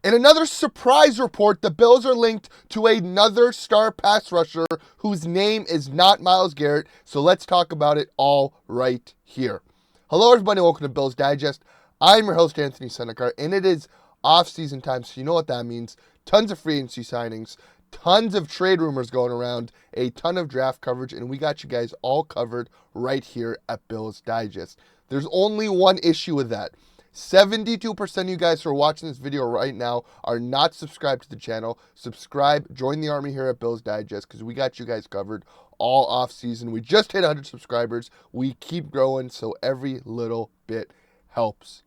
In another surprise report, the Bills are linked to another star pass rusher whose name is not Myles Garrett, so let's talk about it all right here. Hello everybody, welcome to Bills Digest. I'm your host, Anthony Senicar, and it is off-season time, so you know what that means. Tons of free agency signings, tons of trade rumors going around, a ton of draft coverage, and we got you guys all covered right here at Bills Digest. There's only one issue with that. 72% of you guys who are watching this video right now are not subscribed to the channel. Subscribe, join the army here at Bills Digest because we got you guys covered all off season. We just hit 100 subscribers. We keep growing, so every little bit helps.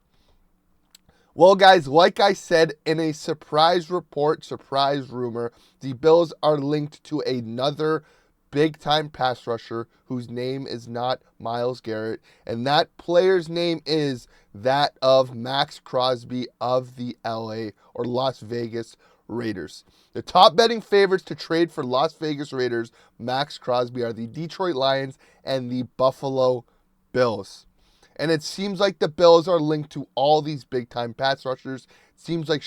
Well, guys, like I said, in a surprise report, surprise rumor, the Bills are linked to another big-time pass rusher whose name is not Myles Garrett, and that player's name is that of Max Crosby of the LA or Las Vegas Raiders. The top betting favorites to trade for Las Vegas Raiders Max Crosby are the Detroit Lions and the Buffalo Bills. And it seems like the Bills are linked to all these big-time pass rushers. It seems like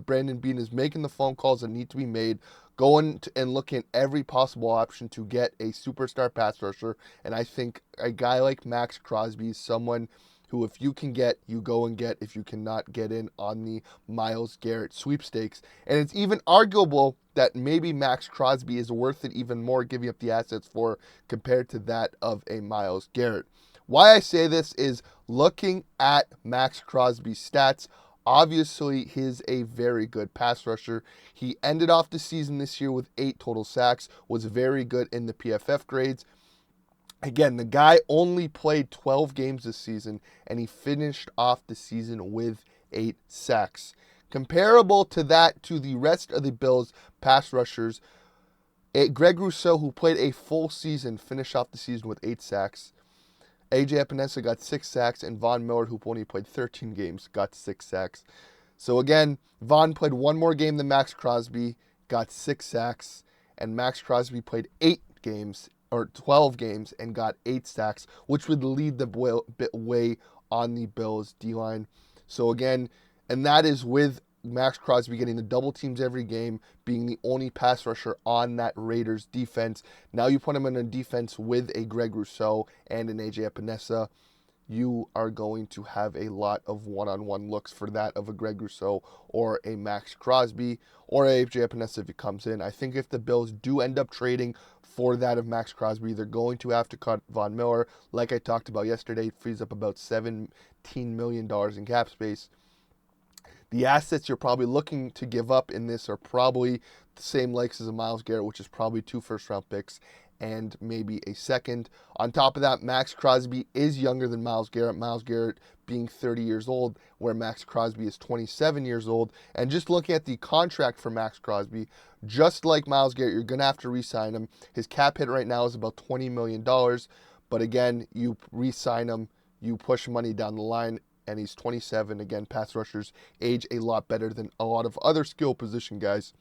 Brandon Beane is making the phone calls that need to be made, going and looking at every possible option to get a superstar pass rusher. And I think a guy like Max Crosby is someone who, if you can get, you go and get, if you cannot get in on the Myles Garrett sweepstakes. And it's even arguable that maybe Max Crosby is worth it even more, giving up the assets for, compared to that of a Myles Garrett. Why I say this is looking at Max Crosby's stats. Obviously, he's a very good pass rusher. He ended off the season this year with 8 total sacks, was very good in the PFF grades. Again, the guy only played 12 games this season, and he finished off the season with 8 sacks. Comparable to that to the rest of the Bills pass rushers, Greg Rousseau, who played a full season, finished off the season with 8 sacks. Epenesa got 6 sacks, and Von Miller, who only played 13 games, got 6 sacks. So again, Von played one more game than Max Crosby, got 6 sacks, and Max Crosby played 8 games, or 12 games, and got 8 sacks, which would lead the way on the Bills' D-line. So again, and that is with Max Crosby getting the double teams every game, being the only pass rusher on that Raiders defense. Now you put him in a defense with a Greg Rousseau and an Epenesa, you are going to have a lot of one-on-one looks for that of a Greg Rousseau or a Max Crosby or a Epenesa if he comes in. I think if the Bills do end up trading for that of Max Crosby, they're going to have to cut Von Miller. Like I talked about yesterday, it frees up about $17 million in cap space. The assets you're probably looking to give up in this are probably the same likes as a Myles Garrett, which is probably 2 first-round picks and maybe a second. On top of that, Max Crosby is younger than Myles Garrett. Myles Garrett being 30 years old, where Max Crosby is 27 years old. And just looking at the contract for Max Crosby, just like Myles Garrett, you're going to have to re-sign him. His cap hit right now is about $20 million. But again, you re-sign him, you push money down the line, and he's 27. Again, pass rushers age a lot better than a lot of other skill position guys.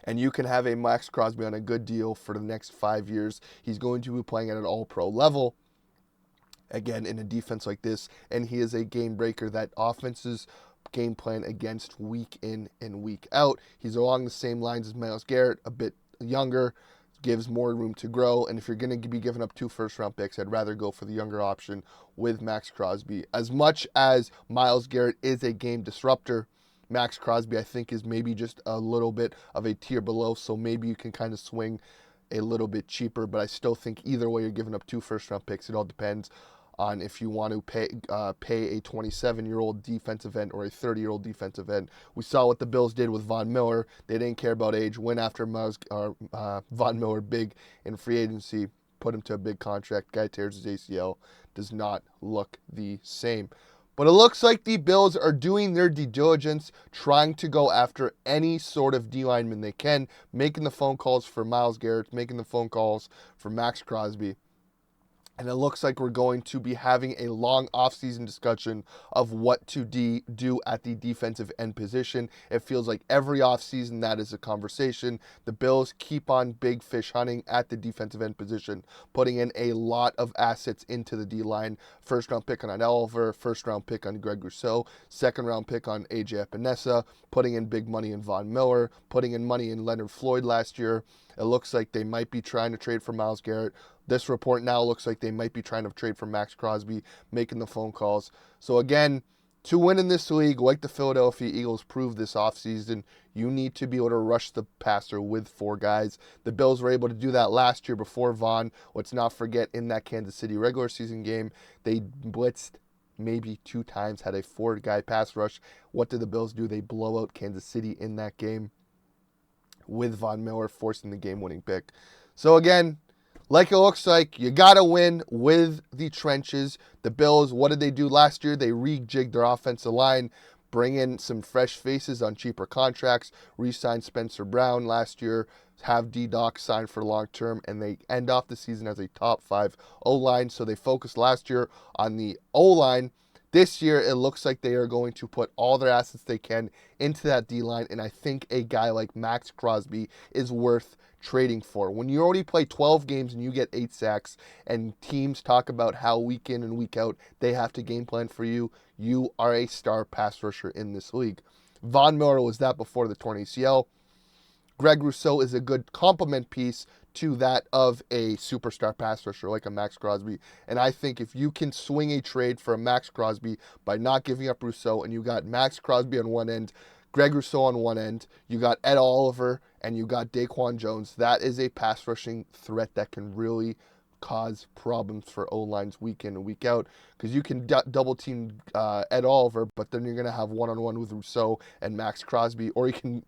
And you can have a Max Crosby on a good deal for the next 5 years. He's going to be playing at an all-pro level, again, in a defense like this. And he is a game breaker that offenses game plan against week in and week out. He's along the same lines as Myles Garrett, a bit younger, gives more room to grow. And if you're going to be giving up 2 first-round picks, I'd rather go for the younger option with Max Crosby. As much as Myles Garrett is a game disruptor, Max Crosby, I think, is maybe just a little bit of a tier below, so maybe you can kind of swing a little bit cheaper. But I still think either way, you're giving up 2 first-round picks. It all depends on if you want to pay a 27-year-old defensive end or a 30-year-old defensive end. We saw what the Bills did with Von Miller. They didn't care about age. Went after Von Miller big in free agency, put him to a big contract. Guy tears his ACL. Does not look the same. But it looks like the Bills are doing their due diligence, trying to go after any sort of D-lineman they can, making the phone calls for Myles Garrett, making the phone calls for Max Crosby. And it looks like we're going to be having a long offseason discussion of what to do at the defensive end position. It feels like every offseason that is a conversation. The Bills keep on big fish hunting at the defensive end position, putting in a lot of assets into the D-line. First round pick on Oliver, first round pick on Greg Rousseau, second round pick on AJ Epenesa, putting in big money in Von Miller, putting in money in Leonard Floyd last year. It looks like they might be trying to trade for Myles Garrett. This report now looks like they might be trying to trade for Max Crosby, making the phone calls. So again, to win in this league, like the Philadelphia Eagles proved this offseason, you need to be able to rush the passer with 4 guys. The Bills were able to do that last year before Von. Let's not forget, in that Kansas City regular season game, they blitzed maybe 2 times, had a 4-guy pass rush. What did the Bills do? They blow out Kansas City in that game with Von Miller forcing the game-winning pick. So again, like it looks like, you got to win with the trenches. The Bills, what did they do last year? They rejigged their offensive line, bring in some fresh faces on cheaper contracts, re-sign Spencer Brown last year, have D-Doc signed for long-term, and they end off the season as a top 5 O-line. So they focused last year on the O-line. This year, it looks like they are going to put all their assets they can into that D-line, and I think a guy like Max Crosby is worth trading for. When you already play 12 games and you get 8 sacks, and teams talk about how week in and week out they have to game plan for you, you are a star pass rusher in this league. Von Miller was that before the torn ACL. Greg Rousseau is a good complement piece to that of a superstar pass rusher like a Max Crosby. And I think if you can swing a trade for a Max Crosby by not giving up Rousseau, and you got Max Crosby on one end, Greg Rousseau on one end, you got Ed Oliver, and you got Daquan Jones, that is a pass rushing threat that can really cause problems for O-lines week in and week out, because you can double team Ed Oliver, but then you're going to have one-on-one with Rousseau and Max Crosby, or you can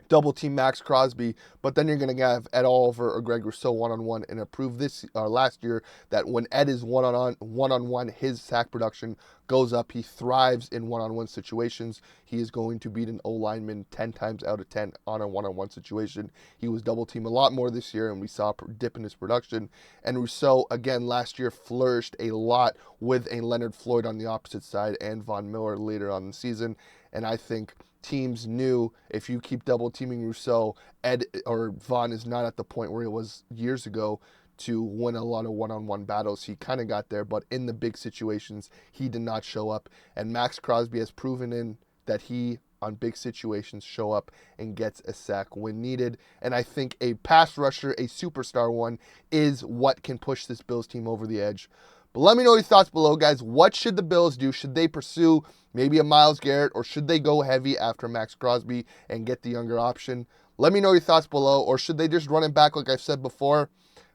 double team Max Crosby, but then you're going to have Ed Oliver or Greg Rousseau one-on-one, and it proved this last year that when Ed is one-on-one, his sack production goes up. He thrives in one-on-one situations. He is going to beat an O-lineman 10 times out of 10 on a one-on-one situation. He was double teamed a lot more this year, and we saw a dip in his production. And Rousseau, again, last year flourished a lot with a Leonard Floyd on the opposite side and Von Miller later on in the season. And I think teams knew if you keep double teaming Rousseau, Ed or Von is not at the point where he was years ago to win a lot of one-on-one battles. He kind of got there, but in the big situations, he did not show up. And Max Crosby has proven in that he, on big situations, show up and gets a sack when needed. And I think a pass rusher, a superstar one, is what can push this Bills team over the edge. But let me know your thoughts below, guys. What should the Bills do? Should they pursue maybe a Myles Garrett, or should they go heavy after Max Crosby and get the younger option? Let me know your thoughts below. Or should they just run it back like I've said before?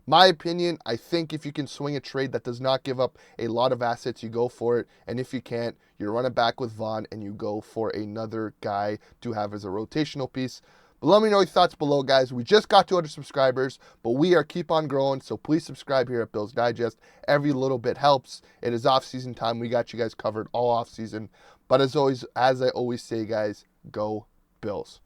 My opinion, I think if you can swing a trade that does not give up a lot of assets, you go for it. And if you can't, you run it back with Von and you go for another guy to have as a rotational piece. But let me know your thoughts below, guys. We just got 200 subscribers, but we are keep on growing, so please subscribe here at Bills Digest. Every little bit helps. It is off-season time. We got you guys covered all off-season. But as always, as I always say, guys, go Bills.